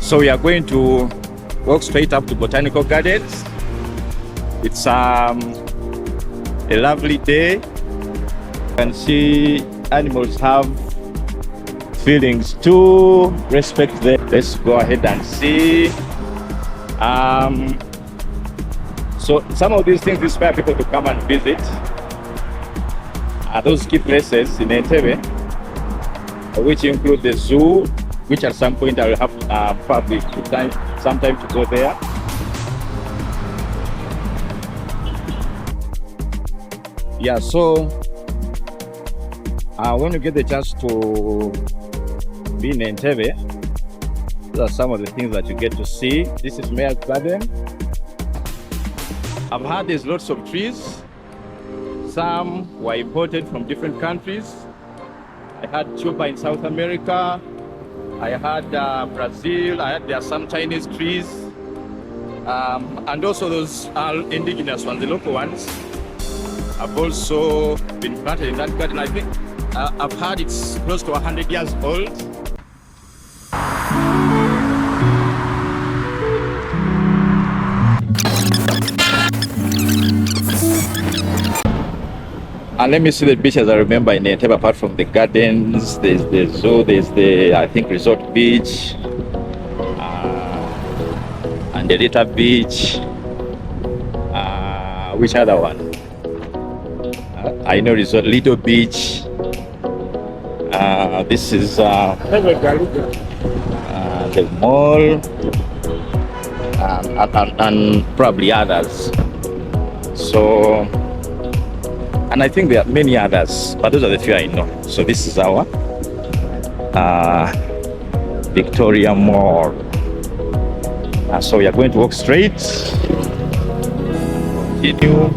So we are going to walk straight up to Botanical Gardens. It's a lovely day. You can see animals have feelings too. Respect them. Let's go ahead and see. So some of these things inspire people to come and visit. Those key places in Entebbe, which include the zoo, which at some point I will have probably some time to go there. Yeah, so when you get the chance to be in Entebbe, these are some of the things that you get to see. This is Mayor's Garden. I've heard there's lots of trees. Some were imported from different countries. I had chupa in South America. I had Brazil. There are some Chinese trees. And also those are indigenous ones, the local ones. I've also been planted in that garden. I think I've heard it's close to 100 years old. And let me see the beaches I remember in Entebbe. Apart from the gardens, there's the zoo, there's the, I think, Resort Beach, and the Rita Beach. Which other one? I know Resort Lido Beach. This is the mall, and probably others. So, and I think there are many others, but those are the few I know. So this is our Victoria Mall. So we are going to walk straight, continue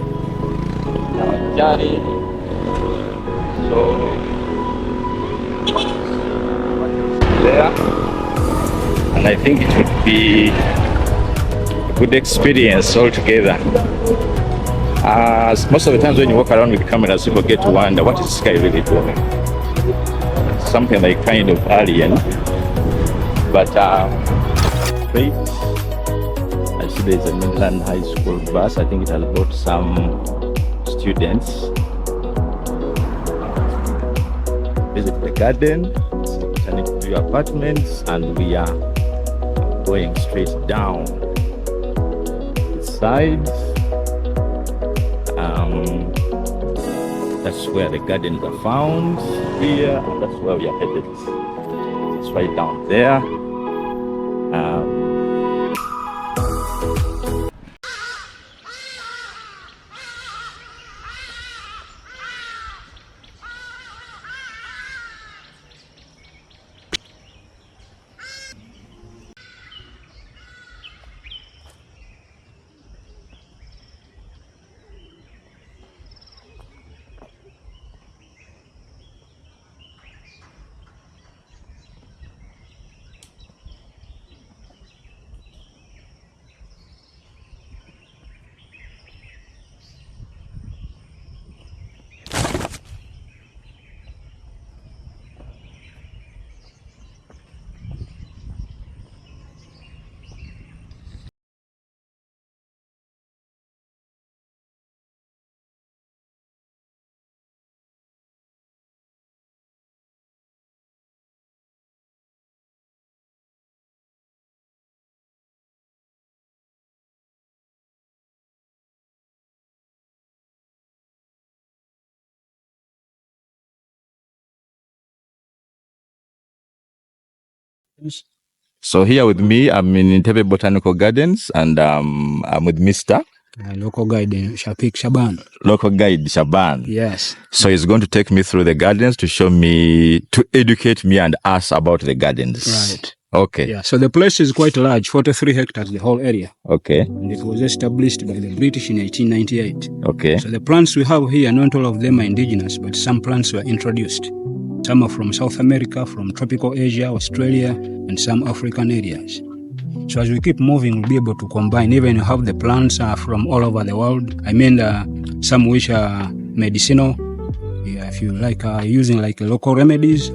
our journey. So there, and I think it would be a good experience altogether. Most of the times when you walk around with cameras, people get to wonder, what is this guy really doing? Something like kind of alien. But wait, I see there's a Midland High School bus. I think it has brought some students. Visit the garden, Botanical View Apartments, and we are going straight down the side. That's where the gardens are found here, and that's where we are headed. It's right down there. So here with me, I'm in Entebbe Botanical Gardens, and I'm with Mr. Local guide Shaban. Local guide Shaban. Yes. So he's going to take me through the gardens to show me, to educate me and us about the gardens. Right. Okay. Yeah. So the place is quite large, 43 hectares, the whole area. Okay. And it was established by the British in 1898. Okay. So the plants we have here, not all of them are indigenous, but some plants were introduced. Some are from South America, from tropical Asia, Australia, and some African areas. So as we keep moving, we'll be able to combine, even have the plants from all over the world. I mean, some which are medicinal, if you like using like local remedies,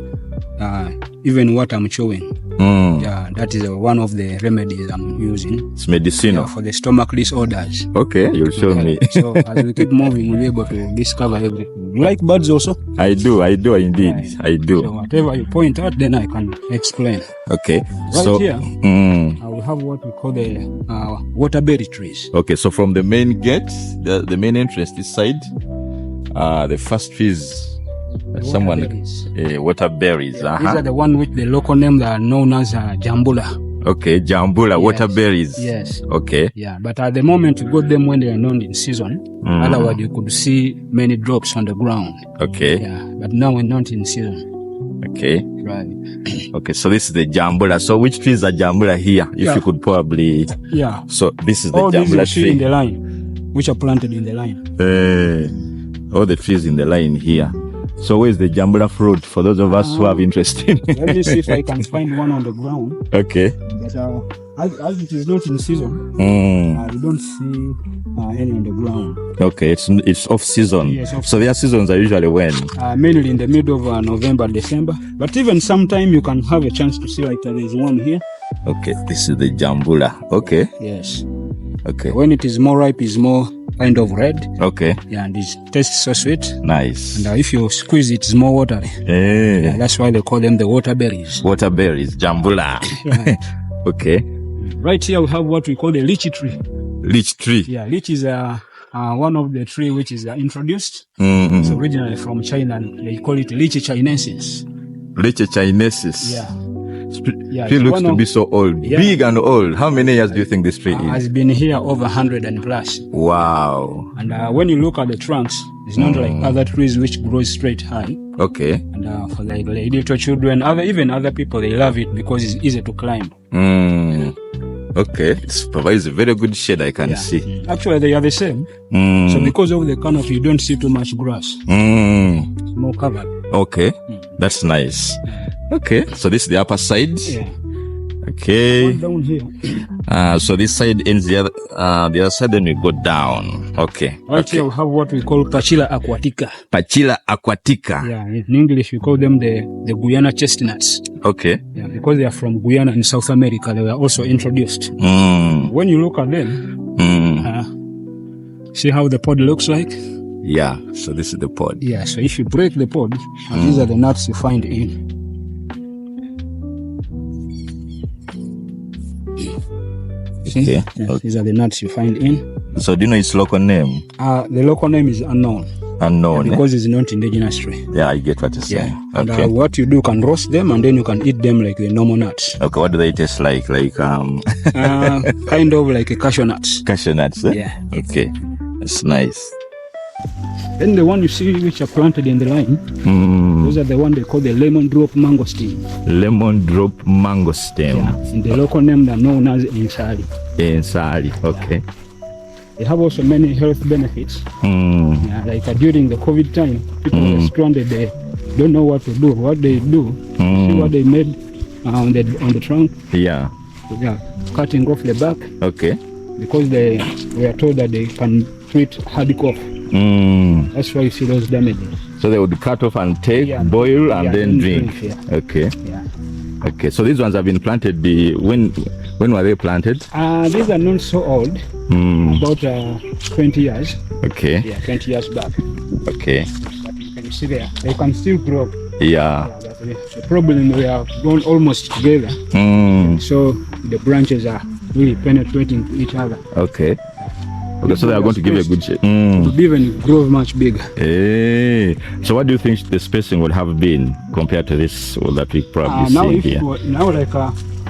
even what I'm showing. Yeah, that is one of the remedies I'm using. It's medicinal. For the stomach disorders. Okay, you'll show me. So as we keep moving, we'll be able to discover everything. You like birds also? I do indeed. Right. I do. So whatever you point out, then I can explain. Okay. Right here, I will have what we call the waterberry trees. Okay, so from the main gate, the main entrance this side, the first trees. Waterberries. These are the one with the local name that are known as jambula. Okay, jambula, yes. Waterberries. Yes. Okay. Yeah, but at the moment you got them when they are not in season. Otherwise you could see many drops on the ground. Okay. Yeah, but now we're not in season. Okay. Right. Okay, so this is the jambula. So which trees are jambula here? If you could probably. Yeah. So this is the all jambula tree in the line, which are planted in the line. All the trees in the line here. So where's the jambula fruit for those of us who have interest in? Let me see if I can find one on the ground. Okay. But as it is not in season, we don't see any on the ground. Okay, it's off season. Yes, so their seasons are usually when? Mainly in the middle of November, December. But even sometime you can have a chance to see like there is one here. Okay, this is the jambula. Okay. Yes. Okay. When it is more ripe, it's more kind of red. Okay. Yeah, and it tastes so sweet. Nice. And if you squeeze it, it's more watery. Yeah, that's why they call them the waterberries. Waterberries, jambula. Okay. Right here we have what we call the lychee tree. Lychee tree. Yeah, lychee is one of the tree which is introduced. It's originally from China, and they call it lychee chinesis. Lychee chinesis. Yeah. Tree looks to be so old, big and old. How many years do you think this tree is? Has been here over 100 and plus. Wow. And when you look at the trunks, it's not like other trees which grow straight high. Okay. And for like little children, even other people, they love it because it's easy to climb. Okay, it provides a very good shade, I can see. Actually, they are the same. So because of the canopy, you don't see too much grass. It's more covered. Okay, that's nice. Okay, so this is the upper side. Yeah. Okay. Down here. So this side ends the other side, then we go down. Okay. Right here we have what we call Pachila aquatica. Pachila aquatica. Yeah, in English we call them the Guyana chestnuts. Okay. Yeah, because they are from Guyana in South America, they were also introduced. When you look at them, see how the pod looks like? Yeah, so this is the pod. Yeah, so if you break the pod, these are the nuts you find in. Okay. Yeah, these are the nuts you find in. So do you know its local name? The local name is unknown. Unknown. Because it's not indigenous tree. Yeah, I get what you're saying. Yeah. Okay. And what you do, can roast them and then you can eat them like the normal nuts. Okay, what do they taste like? Kind of like a cashew nuts. Cashew nuts, eh? Yeah. Okay, that's nice. Then the one you see which are planted in the line, those are the one they call the lemon drop mangosteen. Lemon drop mangosteen. Yeah. In the local name they're known as insari. Insari, okay. Yeah. They have also many health benefits. Yeah, like during the COVID time, people are stranded, they don't know what to do. What they do, see what they made on the trunk. Yeah. Yeah, cutting off the back. Okay. Because they were told that they can treat hard cough. That's why you see those damages. So they would cut off and take, boil, and then drink. Okay. Yeah. Okay. So these ones have been planted. When were they planted? These are not so old. About 20 years. Okay. Yeah, 20 years back. Okay. But you can see there, they can still grow. Yeah. The problem, we are going almost together. So the branches are really penetrating to each other. Okay. Okay, so they are going to give you a good shade. It will even grow much bigger. Hey. So what do you think the spacing would have been compared to this that we probably see here? Now, like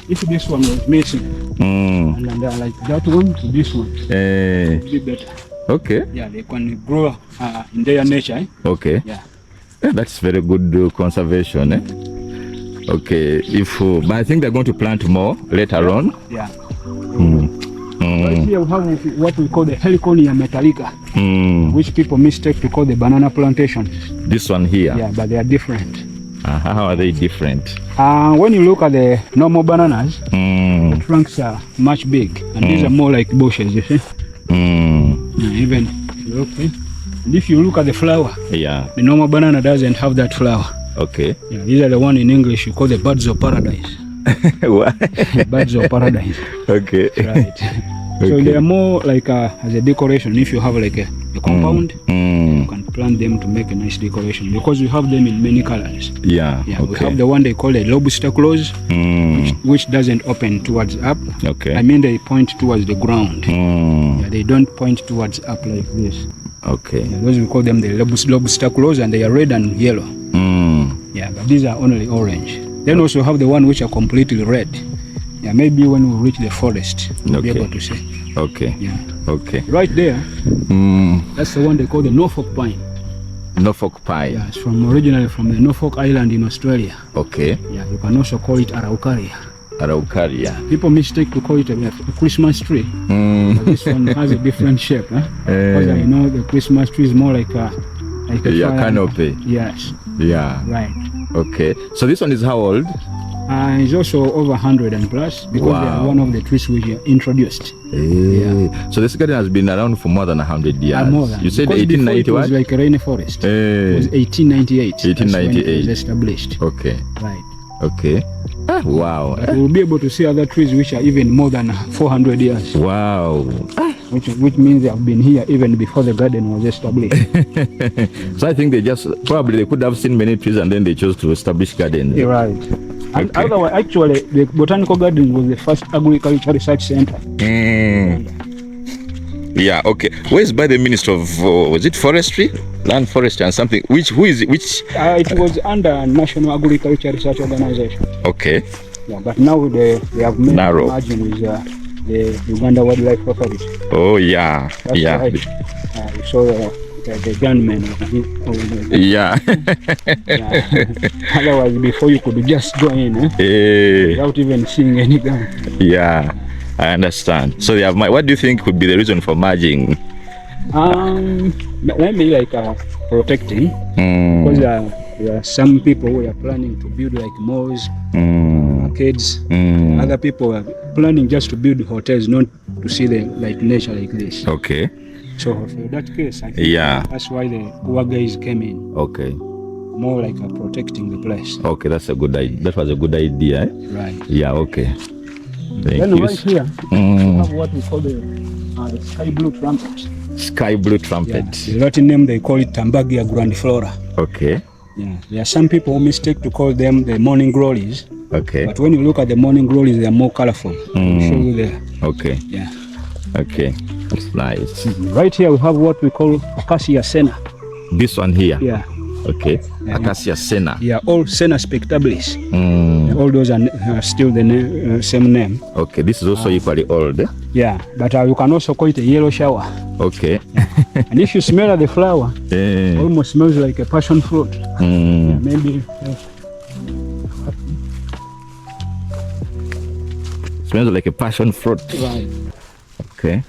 if this one was missing, and then like that one to this one, it would be better. Okay. Yeah, they can grow in their nature. Eh? Okay. Yeah. That's very good conservation. Eh? Okay. But I think they're going to plant more later on. Yeah. Right here we have what we call the Heliconia metallica, which people mistake to call the banana plantation. This one here? Yeah, but they are different. How are they different? When you look at the normal bananas, the trunks are much big, and these are more like bushes, you see? Even if you look at the flower, the normal banana doesn't have that flower. Okay. Yeah, these are the one in English you call the birds of paradise. Why? Birds of paradise. Okay. Right. So they are more like as a decoration. If you have like a compound, you can plant them to make a nice decoration because we have them in many colors. Yeah. Yeah. We have the one they call a lobster claws, which doesn't open towards up. Okay. I mean they point towards the ground. Yeah, they don't point towards up like this. Okay. Yeah, those we call them the lobster claws, and they are red and yellow. Yeah, but these are only orange. Then also have the one which are completely red. Yeah, maybe when we reach the forest, we'll be able to see. Okay. Yeah. Okay. Right there, that's the one they call the Norfolk pine. Norfolk pine. Yeah, it's originally from the Norfolk Island in Australia. Okay. Yeah, you can also call it Araucaria. Araucaria. People mistake to call it a Christmas tree. But this one has a different shape. Because I know the Christmas tree is more like a canopy. Yes. Yeah. Right. Okay. So this one is how old? It's also over 100 and plus because they are one of the trees which are introduced. Yeah. So this garden has been around for more than 100 years. More than. You said because 1891? It was like a rainforest. It was 1898. 1898. It was established. Okay. Right. Okay. Wow. But we'll be able to see other trees which are even more than 400 years. Wow. Which means they have been here even before the garden was established. So I think they could have seen many trees and then they chose to establish gardens. You're right. And otherwise, actually, the Botanical Gardens was the first agriculture research center. Yeah, okay. Where is by the Minister of, was it Forestry? Land Forestry and something. Who is it? It was under National Agriculture Research Organization. Okay. Yeah, but now they have made a margin with the Uganda Wildlife Authority. Oh, yeah. That's right. We saw the gunmen. Yeah. Otherwise, before you could just go in without even seeing any gun. Yeah, I understand. So they have. What do you think could be the reason for merging? Maybe like protecting, because there are some people who are planning to build like malls, arcades. Other people are planning just to build hotels, not to see the nature like this. Okay. So for that case, I think that's why the poor guys came in. Okay. More like protecting the place. Okay, that's a good idea. That was a good idea. Eh? Right. Yeah. Okay. Thank then you. Right here, we have what we call the sky blue trumpet. Sky blue trumpet. Yeah. The Latin name they call it Tambagia grandiflora. Okay. Yeah. There are some people who mistake to call them the morning glories. Okay. But when you look at the morning glories, they are more colorful. I'll show you there. Okay. Yeah. Okay. That's nice. Right here we have what we call Acacia sena. This one here? Yeah. Okay. Acacia sena. Yeah, all Sena spectabilis. All those are still the same name. Okay, this is also equally old. Eh? Yeah, but you can also call it a yellow shower. Okay. And if you smell the flower, it almost smells like a passion fruit. Yeah, maybe. Smells like a passion fruit. Right. Okay.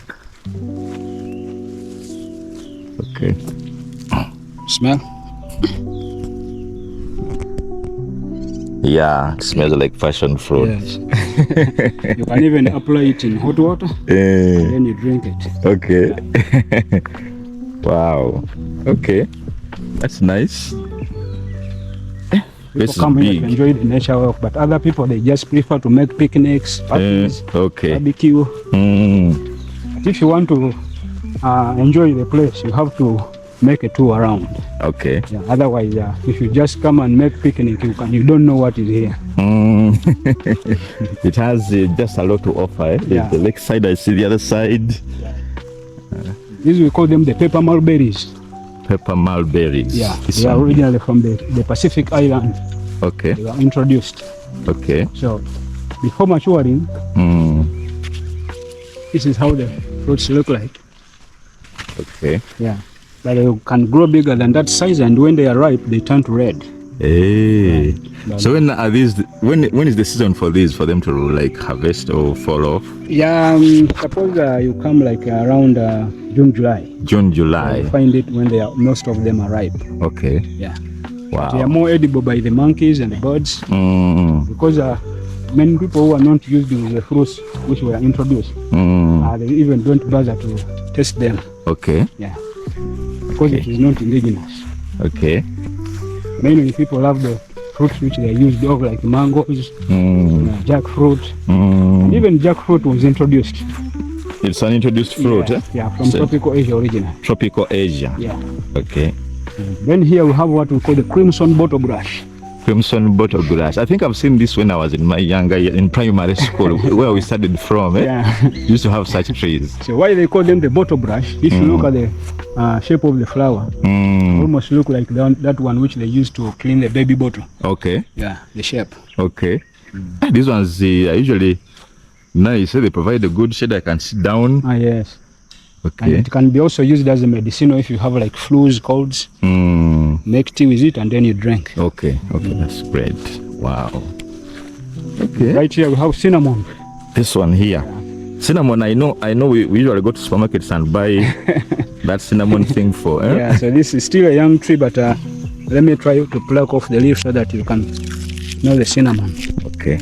Okay. Smell? Yeah, it smells like passion fruit. Yes. You can even apply it in hot water and then you drink it. Okay. Yeah. Wow. Okay. That's nice. People come here to enjoy the nature walk, but other people they just prefer to make picnics, parties, barbecue. But if you want to enjoy the place, you have to make a tour around. Okay. Yeah, otherwise, if you just come and make picnic, you don't know what is here. It has just a lot to offer. Eh? Yeah. The lakeside, I see the other side. Yeah. These we call them the pepper mulberries. Pepper mulberries. Yeah, they are originally from the Pacific Island. Okay. They were introduced. Okay. So, before maturing, this is how the fruits look like. Okay. Yeah. But they can grow bigger than that size, and when they are ripe, they turn to red. Hey. Right. So when are these? When is the season for these? For them to like harvest or fall off? Yeah. Suppose you come like around June, July. June, July. You find it when most of them are ripe. Okay. Yeah. Wow. They are more edible by the monkeys and the birds because many people who are not used to the fruits which were introduced, they even don't bother to taste them. Okay. Yeah. Because it is not indigenous. Okay. Mainly people love the fruits which they are used of, like mangoes, jackfruit. And even jackfruit was introduced. It's an introduced fruit, Yeah, from tropical Asia originally. Tropical Asia. Yeah. Okay. Then here we have what we call the crimson bottle brush. Crimson bottle grass. I think I've seen this when I was in my younger year in primary school, where we studied from. Yeah. Used to have such trees. So why they call them the bottle brush? If you look at the shape of the flower, almost look like that one which they used to clean the baby bottle. Okay. Yeah, the shape. Okay. These ones are usually, now you say they provide a good shade. I can sit down. Ah, yes. Okay. And it can be also used as a medicinal if you have like flus, colds. Make tea with it and then you drink. Okay. Okay, that's great. Wow. Okay. Right here we have cinnamon. This one here. Yeah. Cinnamon, I know we usually go to supermarkets and buy that cinnamon thing for. Yeah, so this is still a young tree, but let me try to pluck off the leaf so that you can know the cinnamon. Okay.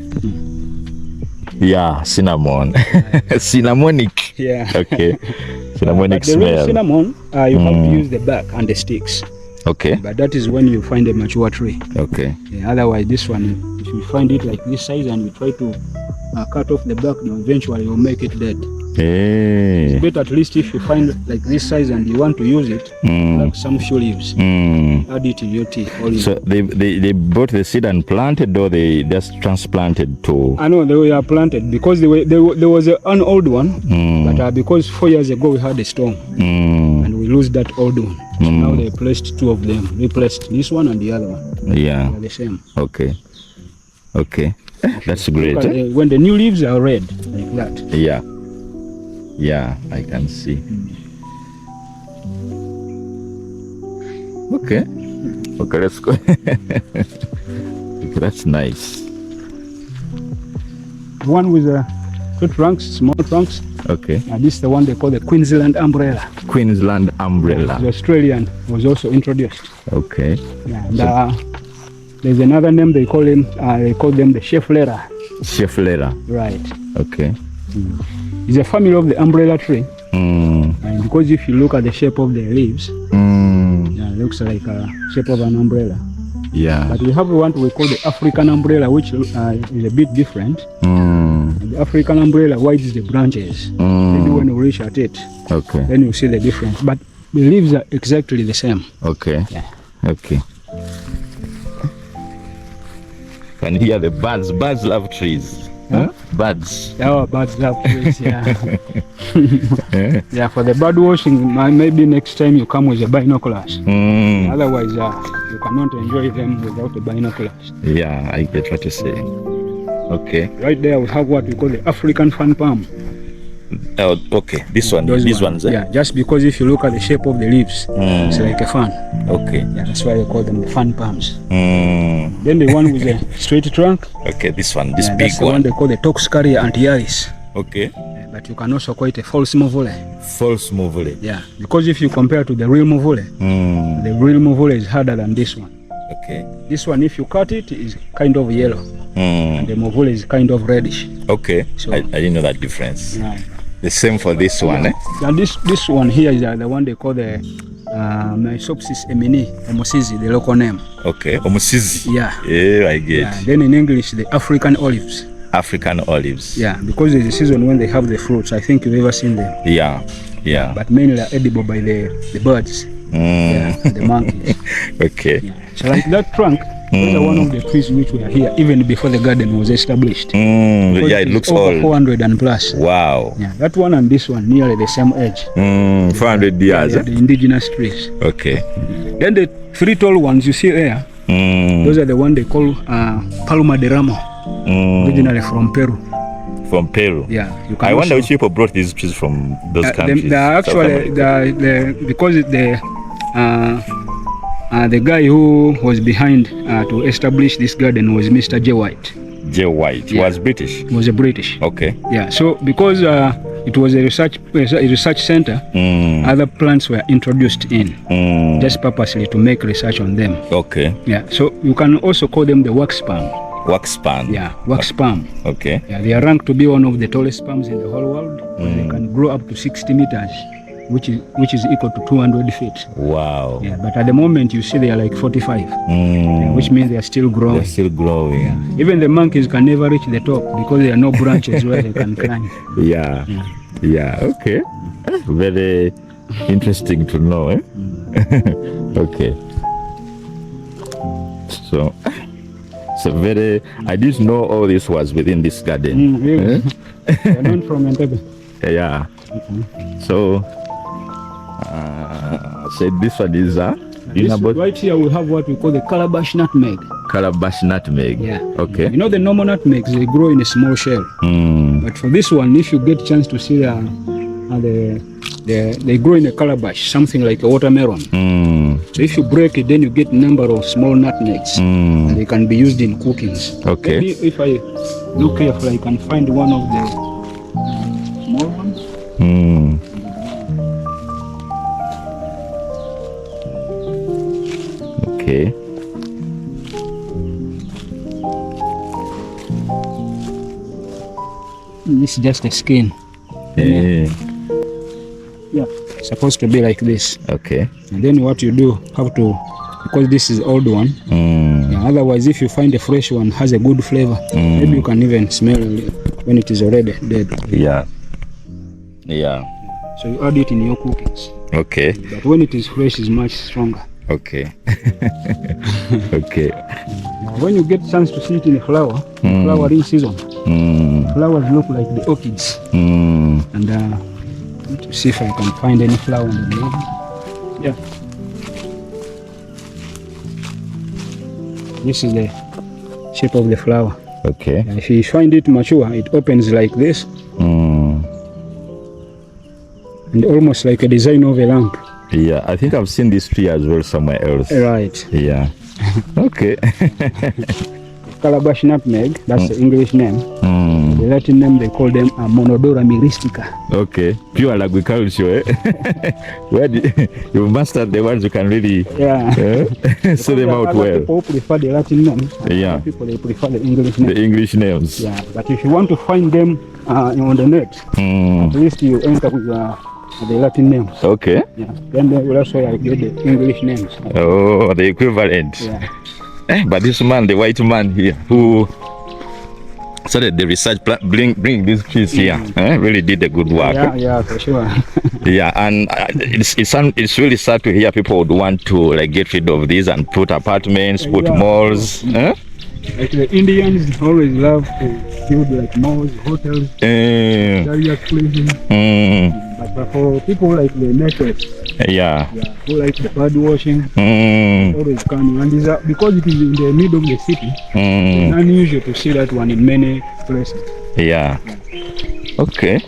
Yeah, cinnamon. Cinnamonic. Yeah. Okay. Cinnamonic the smell. real cinnamon, you have to use the bark and the sticks. Okay. But that is when you find a mature tree. Okay. Yeah, otherwise, this one, if you find it like this size and you try to cut off the bark, then eventually you'll make it dead. Hey. It's better at least if you find like this size and you want to use it, like some few leaves, add it in your tea. So they bought the seed and planted, or they just transplanted to? I know they were planted because there was an old one, but because 4 years ago we had a storm and we lost that old one. So now they placed two of them, replaced this one and the other one. Yeah. They're the same. Okay. Okay. That's great. When the new leaves are red, like that. Yeah. Yeah, I can see. Okay. Okay, let's go. Okay, that's nice. One with two trunks, small trunks. Okay. And this is the one they call the Queensland umbrella. Queensland umbrella. The Australian was also introduced. Okay. Yeah, and, there's another name they call them. They call them the chef letter. Chef letter. Right. Okay. It's a family of the umbrella tree. And because if you look at the shape of the leaves, it looks like a shape of an umbrella. Yeah. But we have one we call the African umbrella, which is a bit different. The African umbrella widens the branches. Maybe when we reach at it, then you see the difference. But the leaves are exactly the same. Okay. Yeah. Okay. Can hear the birds. Birds love trees. Huh? Birds. Oh, birds love trees, yeah. Yeah, for the bird watching, maybe next time you come with the binoculars. Otherwise, you cannot enjoy them without the binoculars. Yeah, I get what you say. Okay. Right there we have what we call the African fan palm. Oh, okay. This one. These ones. Yeah, just because if you look at the shape of the leaves, it's like a fan. Okay. Yeah, that's why they call them the fan palms. Then the one with the straight trunk. Okay, this one, this big that's the one they call the Toxcaria antiaris. Okay. But you can also call it a false movule. False movule. Yeah, because if you compare to the real movule, the real movule is harder than this one. Okay. This one, if you cut it, is kind of yellow, and the movule is kind of reddish. Okay. So, I didn't know that difference. Yeah. The same for this one, And this one here is the one they call the Mysopsis emini, Omusizi, the local name. Okay, Omusizi. Yeah. Yeah, I get. Yeah. Then in English, the African olives. African olives. Yeah, because there's a season when they have the fruits. I think you've ever seen them. Yeah, yeah. But mainly are edible by the birds. Yeah, the monkeys. Okay. Yeah. So like that trunk, those are one of the trees which were here even before the garden was established. Yeah, it looks over old. 400 and plus. Wow. Yeah, that one and this one nearly the same age. 400 years. The indigenous trees. Okay. Then the three tall ones you see there, those are the one they call Palma de Ramo, originally from Peru. From Peru. Yeah. You can I wonder which people brought these trees from those countries. Actually, because the guy who was behind to establish this garden was Mr. J. White. J. White. Yeah. Was British? He was a British. Okay. Yeah. So because it was a research center, other plants were introduced in just purposely to make research on them. Okay. Yeah. So you can also call them the wax palm. Wax palm. Yeah, wax palm. Okay. Yeah, they are ranked to be one of the tallest palms in the whole world. They can grow up to 60 meters. which is equal to 200 feet. Wow. Yeah, but at the moment you see they are like 45, which means they are still growing. They're still growing. Yeah. Even the monkeys can never reach the top because there are no branches where they can climb. Yeah. Yeah. Okay. Very interesting to know. Eh? Okay. So very. I didn't know all this was within this garden. Really? They're known from Entebbe. Yeah. So, this one is right here we have what we call the calabash nutmeg. Calabash nutmeg. Yeah. Okay. You know the normal nutmegs, they grow in a small shell. But for this one, if you get chance to see they grow in a calabash, something like a watermelon. So if you break it, then you get a number of small nutmegs, and they can be used in cookings. Okay. Maybe if I look carefully, I can find one of the small ones. Okay. This is just the skin. Yeah, it's supposed to be like this. Okay. And then what you do, have to, because this is old one. Yeah, otherwise, if you find a fresh one has a good flavor, maybe you can even smell it when it is already dead. Yeah. Yeah. So you add it in your cookings. Okay. But when it is fresh, it's much stronger. Okay. Okay. Now, when you get chance to see it in a flower, flowering season, flowers look like the orchids. And to see if I can find any flower in the middle. Yeah. This is the shape of the flower. Okay. And if you find it mature, it opens like this. And almost like a design of a lamp. Yeah, I think I've seen this tree as well somewhere else. Right. Yeah. Okay. Calabash nutmeg, that's the English name. The Latin name, they call them Monodora myristica. Okay. Pure agriculture, eh? Where you mastered the ones you can really say them out well. People prefer the Latin name. Yeah. People, they prefer the English name. The English names. Yeah, but if you want to find them on the net, at least you enter with the Latin names. Okay. Yeah. Then they will also get the English names. Oh, the equivalent. Yeah. But this man, the white man here, who started the research, bring these trees here, really did a good work. Yeah, for sure. Yeah, and it's really sad to hear people would want to like get rid of these and put apartments, put malls. Like the Indians always love to build like malls, hotels, various places. But for people like the natives, who like the bird watching, always come. And because it is in the middle of the city, it's unusual to see that one in many places. Yeah. Okay.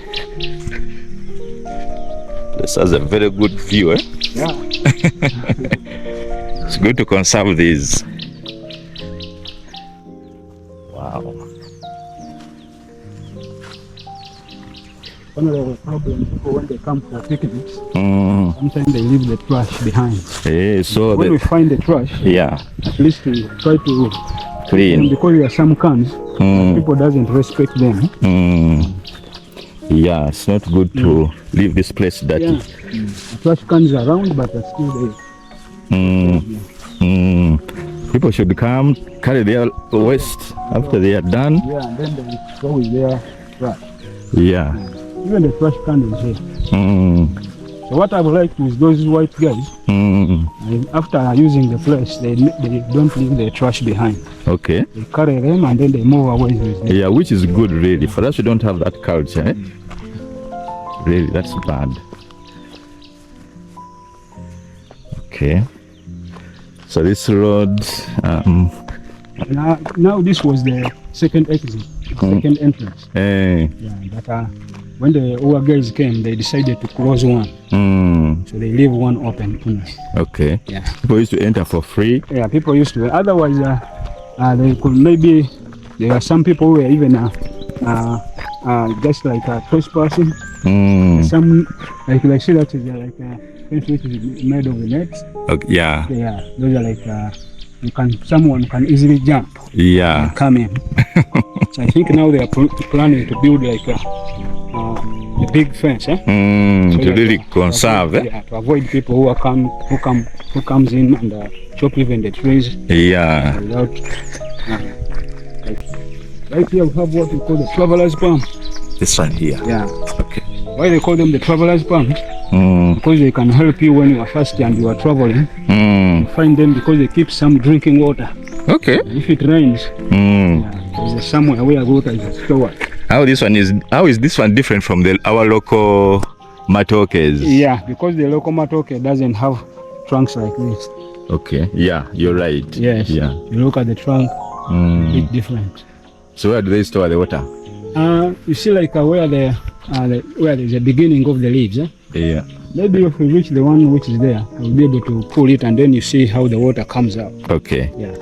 This has a very good view, eh? Yeah. It's good to conserve these. Wow. One of the problems people when they come for picnics, sometimes they leave the trash behind. So when we find the trash, at least we try to clean. Because there are some cans, people doesn't respect them. Yeah, it's not good to leave this place dirty. The trash cans are around, but they're still there. People should come, carry their waste after they are done. Yeah, and then they go with their trash. Yeah. Even the trash can is here. So what I would like is those white guys, after using the place, they don't leave their trash behind. Okay. They carry them and then they move away with them. Yeah, which is good really. For us, we don't have that culture. Really, that's bad. Okay. So this road, now this was the second exit, second entrance. But when the other guys came, they decided to close one. So they leave one open. Okay. Yeah. People used to enter for free. Yeah, people used to. Otherwise, they could maybe. There are some people who were even just like trespassing. Some like I see that is like fence which is made of the nets. Okay, yeah. Yeah, those are like someone can easily jump. Yeah. And come in. So I think now they are planning to build like a the big fence, to really conserve. Yeah, to avoid people who comes in and chop even the trees. Yeah. Without, right here we have what we call the traveler's palm. This one here. Yeah. Okay. Why they call them the traveler's palm? Because they can help you when you are thirsty and you are traveling. You find them because they keep some drinking water. Okay. If it rains, there's somewhere where water is stored. How is this one different from our local matokes? Yeah, because the local matoke doesn't have trunks like this. Okay. Yeah, you're right. Yes. Yeah. You look at the trunk, a bit different. So where do they store the water? You see, like where there's a beginning of the leaves. Yeah. Maybe if we reach the one which is there, we'll be able to pull it, and then you see how the water comes out. Okay. Yeah.